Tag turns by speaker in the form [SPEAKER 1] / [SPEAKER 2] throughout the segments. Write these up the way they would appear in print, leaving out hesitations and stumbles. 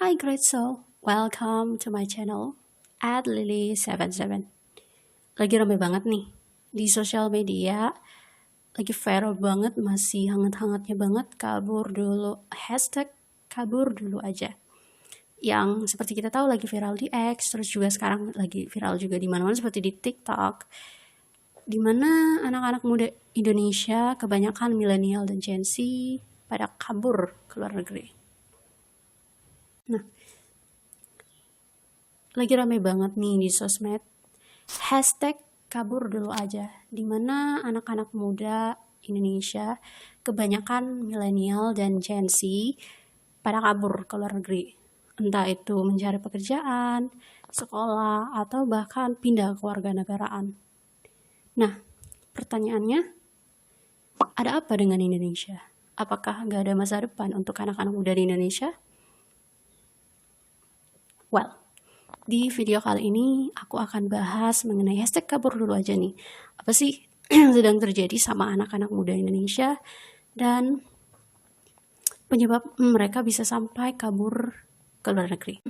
[SPEAKER 1] Hi great soul, welcome to my channel at Lily77. Lagi rame banget nih di sosial media, lagi viral banget, masih hangat-hangatnya banget kabur dulu, hashtag kabur dulu aja. Yang seperti kita tahu lagi viral di X, terus juga sekarang lagi viral juga di mana-mana seperti di TikTok. Di mana anak-anak muda Indonesia, kebanyakan milenial dan Gen Z pada kabur ke luar negeri. Nah, lagi rame banget nih di sosmed hashtag kabur dulu aja, dimana anak-anak muda Indonesia kebanyakan milenial dan Gen Z pada kabur ke luar negeri, entah itu mencari pekerjaan, sekolah, atau bahkan pindah ke warganegaraan. Nah, pertanyaannya, ada apa dengan Indonesia? Apakah nggak ada masa depan untuk anak-anak muda di Indonesia? Well, di video kali ini aku akan bahas mengenai hashtag kabur dulu aja nih. Apa sih yang sedang terjadi sama anak-anak muda Indonesia dan penyebab mereka bisa sampai kabur ke luar negeri.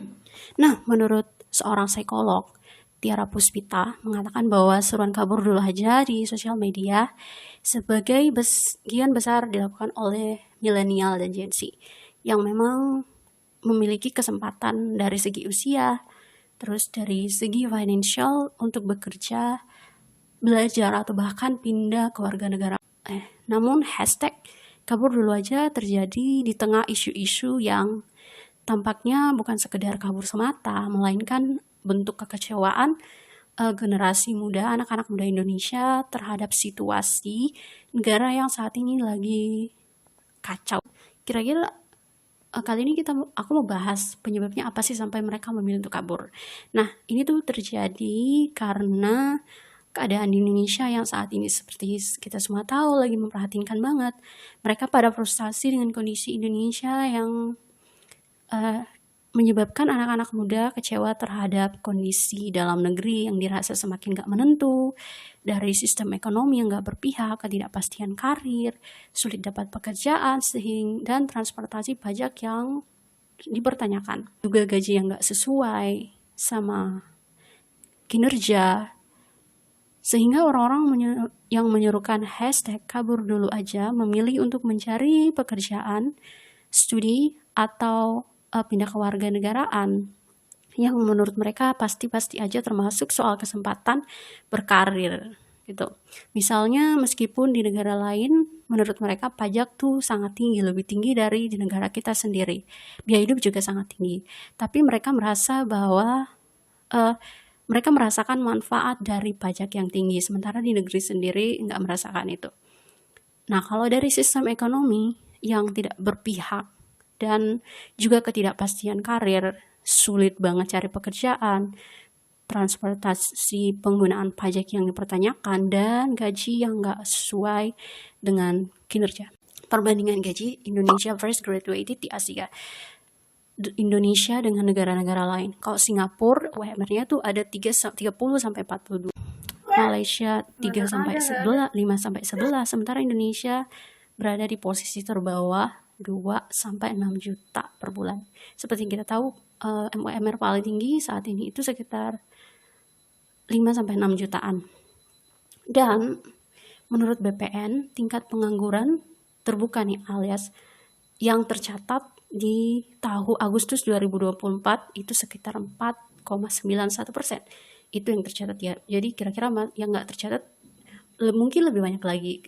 [SPEAKER 1] Nah, menurut seorang psikolog, Tiara Puspita mengatakan bahwa seruan kabur dulu aja di sosial media sebagai bagian besar dilakukan oleh milenial dan Gen Z yang memang memiliki kesempatan dari segi usia, terus dari segi financial untuk bekerja, belajar, atau bahkan pindah ke warga negara. Namun hashtag kabur dulu aja terjadi di tengah isu-isu yang tampaknya bukan sekedar kabur semata, melainkan bentuk kekecewaan generasi muda, anak-anak muda Indonesia terhadap situasi negara yang saat ini lagi kacau. Kira-kira kali ini aku mau bahas penyebabnya apa sih sampai mereka memilih untuk kabur. Nah, ini tuh terjadi karena keadaan di Indonesia yang saat ini seperti kita semua tahu lagi memprihatinkan banget. Mereka pada frustasi dengan kondisi Indonesia yang menyebabkan anak-anak muda kecewa terhadap kondisi dalam negeri yang dirasa semakin gak menentu, dari sistem ekonomi yang gak berpihak, ketidakpastian karir, sulit dapat pekerjaan, dan transportasi pajak yang dipertanyakan. Juga gaji yang gak sesuai sama kinerja, sehingga orang-orang yang menyerukan hashtag kabur dulu aja memilih untuk mencari pekerjaan, studi, atau pindah ke warga negaraan yang menurut mereka pasti-pasti aja termasuk soal kesempatan berkarir gitu. Misalnya meskipun di negara lain menurut mereka pajak tuh sangat tinggi, lebih tinggi dari di negara kita sendiri. Biaya hidup juga sangat tinggi. Tapi mereka merasa bahwa mereka merasakan manfaat dari pajak yang tinggi, sementara di negeri sendiri nggak merasakan itu. Nah, kalau dari sistem ekonomi yang tidak berpihak dan juga ketidakpastian karir, sulit banget cari pekerjaan, transportasi penggunaan pajak yang dipertanyakan, dan gaji yang nggak sesuai dengan kinerja. Perbandingan gaji Indonesia fresh graduated di Asia, Indonesia dengan negara-negara lain. Kalau Singapura, UMR-nya tuh ada 30-42. Malaysia 3-11, 5-11, sementara Indonesia berada di posisi terbawah 2-6 juta per bulan. Seperti kita tahu, UMR paling tinggi saat ini itu sekitar 5-6 jutaan. Dan menurut BPN, tingkat pengangguran terbuka nih alias yang tercatat di tahun Agustus 2024 itu sekitar 4,91%. Itu yang tercatat ya. Jadi kira-kira yang nggak tercatat mungkin lebih banyak lagi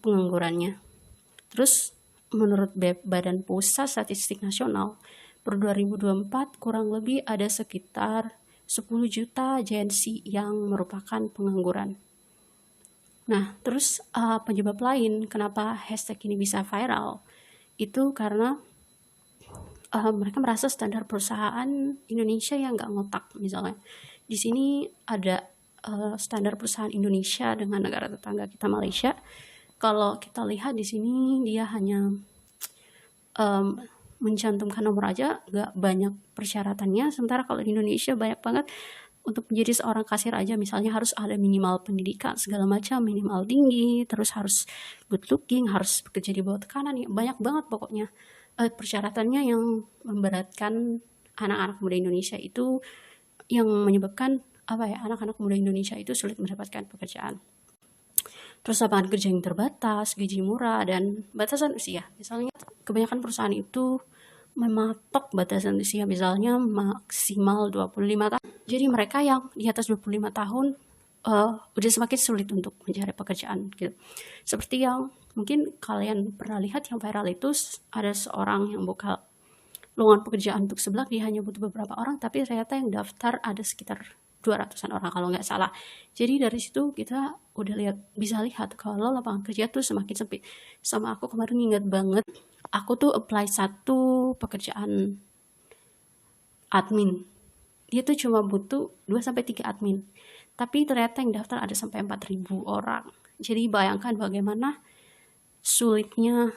[SPEAKER 1] penganggurannya. Terus menurut Badan Pusat Statistik Nasional, per 2024 kurang lebih ada sekitar 10 juta Gen Z yang merupakan pengangguran. Nah, terus penyebab lain kenapa hashtag ini bisa viral, itu karena mereka merasa standar perusahaan Indonesia yang nggak ngotak. Misalnya, di sini ada standar perusahaan Indonesia dengan negara tetangga kita Malaysia. Kalau kita lihat di sini dia hanya mencantumkan nomor aja, gak banyak persyaratannya. Sementara kalau di Indonesia banyak banget. Untuk menjadi seorang kasir aja misalnya harus ada minimal pendidikan segala macam, minimal tinggi, terus harus good looking, harus bekerja di bawah tekanan, ya banyak banget pokoknya persyaratannya yang memberatkan anak-anak muda Indonesia itu, yang menyebabkan anak-anak muda Indonesia itu sulit mendapatkan pekerjaan. Terus lapangan kerja yang terbatas, gaji murah, dan batasan usia. Misalnya kebanyakan perusahaan itu mematok batasan usia, misalnya maksimal 25 tahun. Jadi mereka yang di atas 25 tahun udah semakin sulit untuk mencari pekerjaan gitu. Seperti yang mungkin kalian pernah lihat yang viral itu, ada seorang yang buka lowongan pekerjaan untuk seblak, dia hanya butuh beberapa orang, tapi ternyata yang daftar ada sekitar 200-an orang kalau nggak salah. Jadi dari situ kita udah bisa lihat kalau lapangan kerja tuh semakin sempit. Sama aku kemarin ingat banget, aku tuh apply satu pekerjaan admin. Dia tuh cuma butuh 2-3 admin. Tapi ternyata yang daftar ada sampai 4.000 orang. Jadi bayangkan bagaimana sulitnya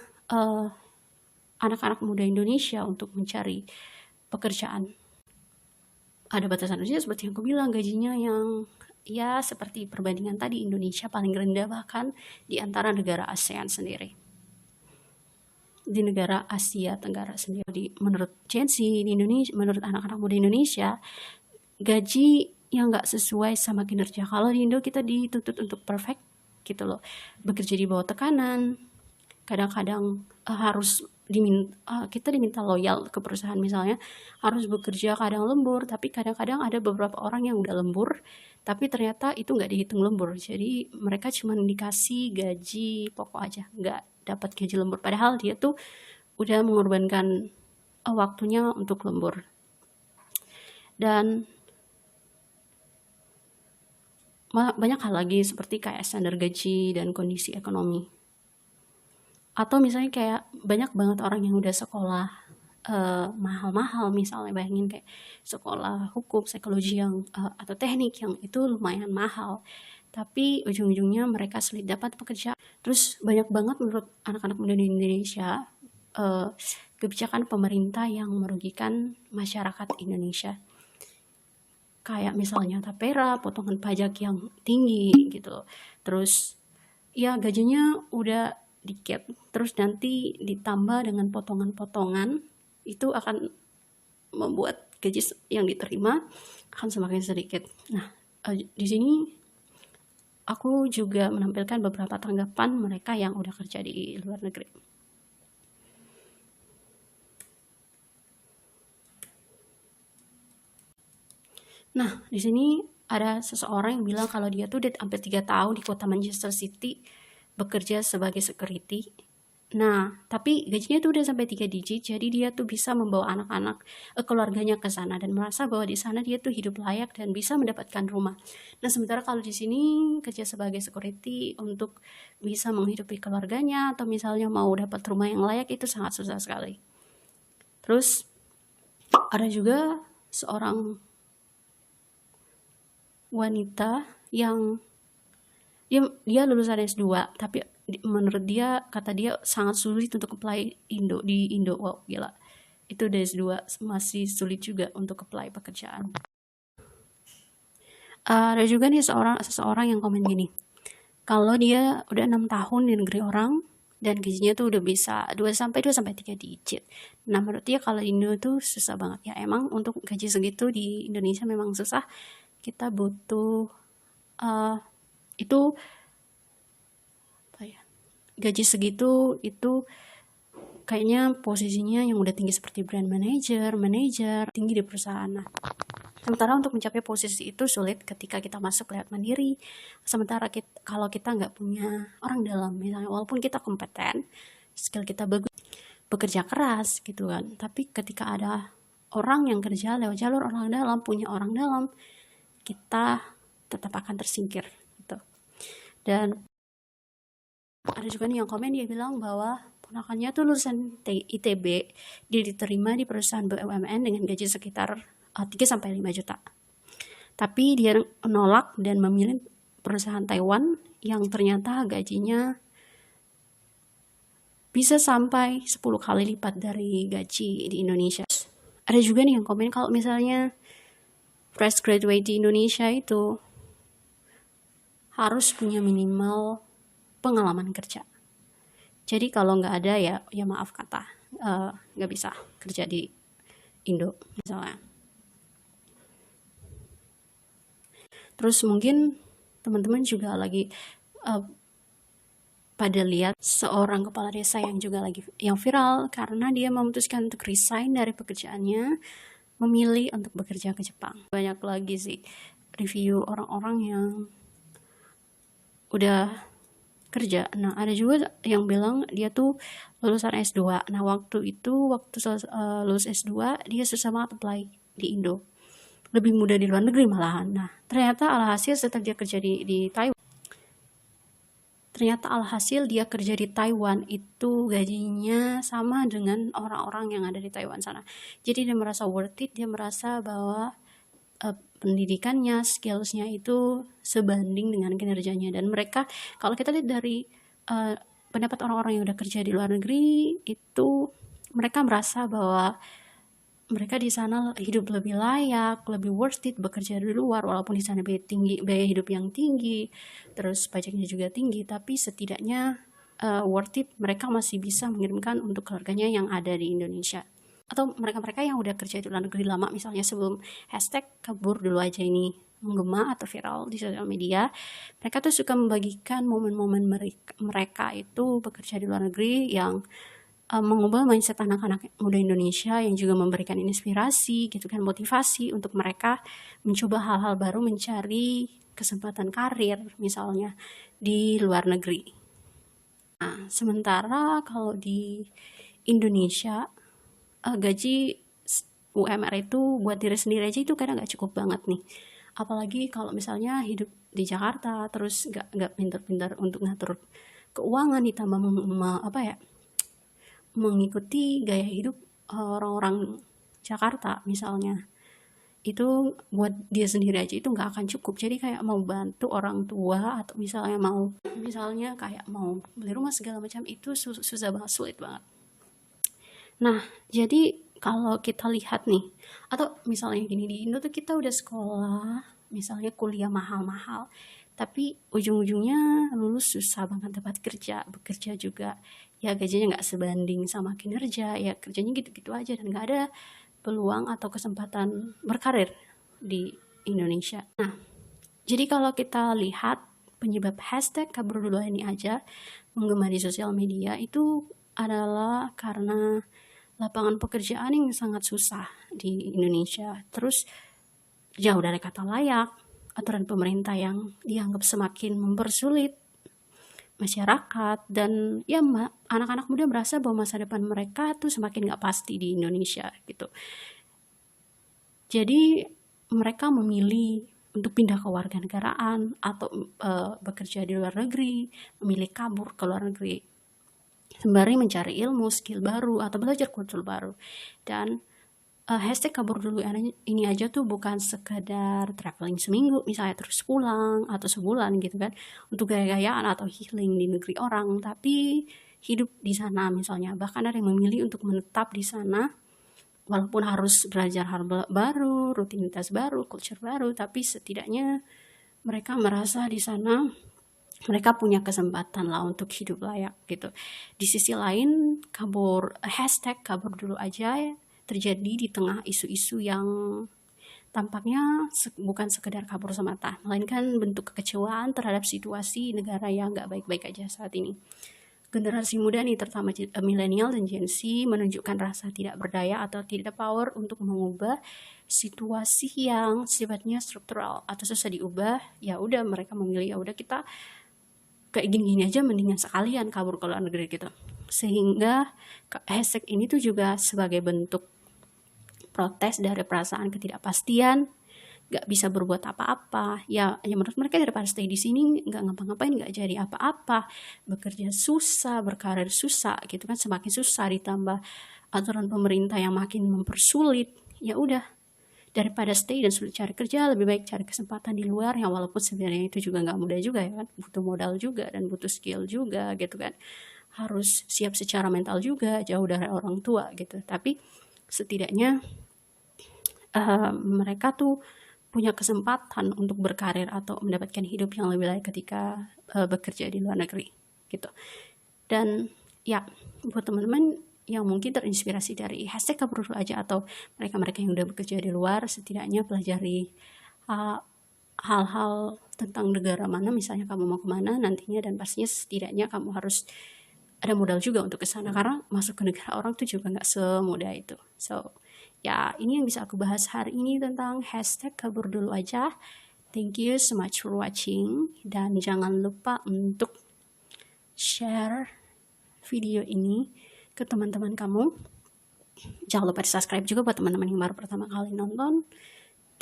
[SPEAKER 1] anak-anak muda Indonesia untuk mencari pekerjaan. Ada batasan usia seperti yang aku bilang, gajinya yang ya seperti perbandingan tadi, Indonesia paling rendah bahkan di antara negara ASEAN sendiri. Di negara Asia Tenggara sendiri, menurut Gen Z di Indonesia, menurut anak-anak muda Indonesia, gaji yang nggak sesuai sama kinerja. Kalau di Indo kita dituntut untuk perfect gitu loh, bekerja di bawah tekanan, kadang-kadang harus kita diminta loyal ke perusahaan, misalnya harus bekerja kadang lembur, tapi kadang-kadang ada beberapa orang yang udah lembur tapi ternyata itu nggak dihitung lembur, jadi mereka cuma dikasih gaji pokok aja, nggak dapat gaji lembur, padahal dia tuh udah mengorbankan waktunya untuk lembur. Dan banyak hal lagi seperti kayak standar gaji dan kondisi ekonomi. Atau misalnya kayak banyak banget orang yang udah sekolah mahal-mahal, misalnya bayangin kayak sekolah hukum, psikologi yang atau teknik yang itu lumayan mahal, tapi ujung-ujungnya mereka sulit dapat pekerjaan. Terus banyak banget menurut anak-anak muda di Indonesia kebijakan pemerintah yang merugikan masyarakat Indonesia, kayak misalnya tapera, potongan pajak yang tinggi gitu. Terus ya gajinya udah dikit, terus nanti ditambah dengan potongan-potongan, itu akan membuat gaji yang diterima akan semakin sedikit. Nah, di sini aku juga menampilkan beberapa tanggapan mereka yang udah kerja di luar negeri. Nah, di sini ada seseorang yang bilang kalau dia tuh udah hampir 3 tahun di kota Manchester City bekerja sebagai security. Nah, tapi gajinya tuh udah sampai 3 digit, jadi dia tuh bisa membawa anak-anak keluarganya ke sana dan merasa bahwa di sana dia tuh hidup layak dan bisa mendapatkan rumah. Nah, sementara kalau di sini kerja sebagai security untuk bisa menghidupi keluarganya atau misalnya mau dapat rumah yang layak itu sangat susah sekali. Terus ada juga seorang wanita yang dia lulusan S2, tapi menurut dia, kata dia sangat sulit untuk apply di Indo. Wow, gila. Itu udah S2 masih sulit juga untuk apply pekerjaan. Ada juga nih seseorang yang komen gini, kalau dia udah 6 tahun di negeri orang dan gajinya tuh udah bisa 2-3 digit. Nah, menurut dia kalau di Indo tuh susah banget. Ya emang untuk gaji segitu di Indonesia memang susah. Kita butuh itu gaji segitu itu kayaknya posisinya yang udah tinggi seperti brand manager tinggi di perusahaan. Nah, sementara untuk mencapai posisi itu sulit ketika kita masuk lewat mandiri. Sementara kalau kita nggak punya orang dalam, misalnya walaupun kita kompeten, skill kita bagus, bekerja keras gitu kan, tapi ketika ada orang yang kerja lewat jalur orang dalam, punya orang dalam, kita tetap akan tersingkir gitu. Dan ada juga nih yang komen, dia bilang bahwa ponakannya tuh lulusan ITB, dia diterima di perusahaan BUMN dengan gaji sekitar 3-5 juta. Tapi dia menolak dan memilih perusahaan Taiwan yang ternyata gajinya bisa sampai 10 kali lipat dari gaji di Indonesia. Ada juga nih yang komen kalau misalnya fresh graduate di Indonesia itu harus punya minimal pengalaman kerja. Jadi kalau nggak ada ya maaf kata, nggak bisa kerja di Indo misalnya. Terus mungkin teman-teman juga lagi pada lihat seorang kepala desa yang juga lagi yang viral karena dia memutuskan untuk resign dari pekerjaannya, memilih untuk bekerja ke Jepang. Banyak lagi sih review orang-orang yang udah kerja. Nah, ada juga yang bilang dia tuh lulusan S2. Nah, waktu lulus S2 dia susah banget apply di Indo. Lebih mudah di luar negeri malahan. Nah, ternyata alhasil setelah dia kerja di Taiwan, dia kerja di Taiwan itu gajinya sama dengan orang-orang yang ada di Taiwan sana. Jadi dia merasa worth it, dia merasa bahwa pendidikannya, skillsnya itu sebanding dengan kinerjanya. Dan mereka, kalau kita lihat dari pendapat orang-orang yang udah kerja di luar negeri, itu mereka merasa bahwa mereka di sana hidup lebih layak, lebih worth it bekerja di luar, walaupun di sana biaya hidup yang tinggi, terus pajaknya juga tinggi, tapi setidaknya worth it, mereka masih bisa mengirimkan untuk keluarganya yang ada di Indonesia. Atau mereka-mereka yang udah kerja di luar negeri lama, misalnya sebelum hashtag kabur dulu aja ini menggema atau viral di sosial media, mereka tuh suka membagikan momen-momen mereka itu bekerja di luar negeri yang mengubah mindset anak-anak muda Indonesia, yang juga memberikan inspirasi gitu kan, motivasi untuk mereka mencoba hal-hal baru, mencari kesempatan karir misalnya di luar negeri. Nah, sementara kalau di Indonesia gaji UMR itu buat diri sendiri aja itu kadang nggak cukup banget nih, apalagi kalau misalnya hidup di Jakarta terus nggak pintar-pintar untuk ngatur keuangan, ditambah mengikuti gaya hidup orang-orang Jakarta misalnya, itu buat dia sendiri aja itu nggak akan cukup. Jadi kayak mau bantu orang tua atau misalnya kayak mau beli rumah segala macam itu susah banget, sulit banget. Nah, jadi kalau kita lihat nih, atau misalnya gini, di Indo tuh kita udah sekolah, misalnya kuliah mahal-mahal, tapi ujung-ujungnya lulus susah banget dapat kerja, bekerja juga ya gajinya nggak sebanding sama kinerja, ya kerjanya gitu-gitu aja dan nggak ada peluang atau kesempatan berkarir di Indonesia. Nah, jadi kalau kita lihat penyebab hashtag kabur dulu ini aja menggema di sosial media itu adalah karena lapangan pekerjaan yang sangat susah di Indonesia, terus jauh dari kata layak, aturan pemerintah yang dianggap semakin mempersulit masyarakat, dan ya anak-anak muda merasa bahwa masa depan mereka tuh semakin gak pasti di Indonesia gitu. Jadi mereka memilih untuk pindah ke warganegaraan atau bekerja di luar negeri, memilih kabur ke luar negeri sembari mencari ilmu, skill baru atau belajar kultur baru. Dan hashtag kabur dulu ini aja tuh bukan sekedar traveling seminggu misalnya terus pulang atau sebulan gitu kan untuk gaya-gayaan atau healing di negeri orang, tapi hidup di sana misalnya. Bahkan ada yang memilih untuk menetap di sana walaupun harus belajar hal baru, rutinitas baru, culture baru, tapi setidaknya mereka merasa di sana mereka punya kesempatan lah untuk hidup layak gitu. Di sisi lain, hashtag kabur dulu aja terjadi di tengah isu-isu yang tampaknya bukan sekedar kabur semata, melainkan bentuk kekecewaan terhadap situasi negara yang gak baik-baik aja saat ini. Generasi muda nih, terutama milenial dan Gen Z, menunjukkan rasa tidak berdaya atau tidak power untuk mengubah situasi yang sifatnya struktural atau susah diubah. Ya udah, mereka memilih ya udah kita kayak gini-gini aja, mendingan sekalian kabur ke luar negeri gitu. Sehingga hashtag ini tuh juga sebagai bentuk protes dari perasaan ketidakpastian, gak bisa berbuat apa-apa. Ya menurut mereka daripada stay di sini gak ngapa-ngapain, gak jadi apa-apa, bekerja susah, berkarir susah gitu kan, semakin susah, ditambah aturan pemerintah yang makin mempersulit. Ya udah, daripada stay dan sulit cari kerja, lebih baik cari kesempatan di luar, yang walaupun sebenarnya itu juga gak mudah juga ya kan, butuh modal juga dan butuh skill juga gitu kan, harus siap secara mental juga, jauh dari orang tua gitu. Tapi setidaknya mereka tuh punya kesempatan untuk berkarir atau mendapatkan hidup yang lebih baik ketika bekerja di luar negeri gitu. Dan ya buat teman-teman yang mungkin terinspirasi dari hashtag kabur dulu aja, atau mereka-mereka yang udah bekerja di luar setidaknya pelajari hal-hal tentang negara mana misalnya kamu mau kemana nantinya, dan pastinya setidaknya kamu harus ada modal juga untuk ke sana, karena masuk ke negara orang tuh juga nggak semudah itu. So ya, ini yang bisa aku bahas hari ini tentang hashtag kabur dulu aja. Thank you so much for watching, dan jangan lupa untuk share video ini ke teman-teman kamu. Jangan lupa di subscribe juga buat teman-teman yang baru pertama kali nonton.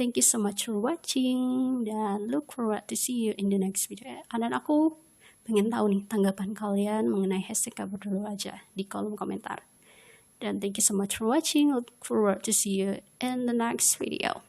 [SPEAKER 1] Thank you so much for watching, dan look forward to see you in the next video. Dan aku pengen tahu nih tanggapan kalian mengenai hashtag kabur dulu aja di kolom komentar. Dan thank you so much for watching. Look forward to see you in the next video.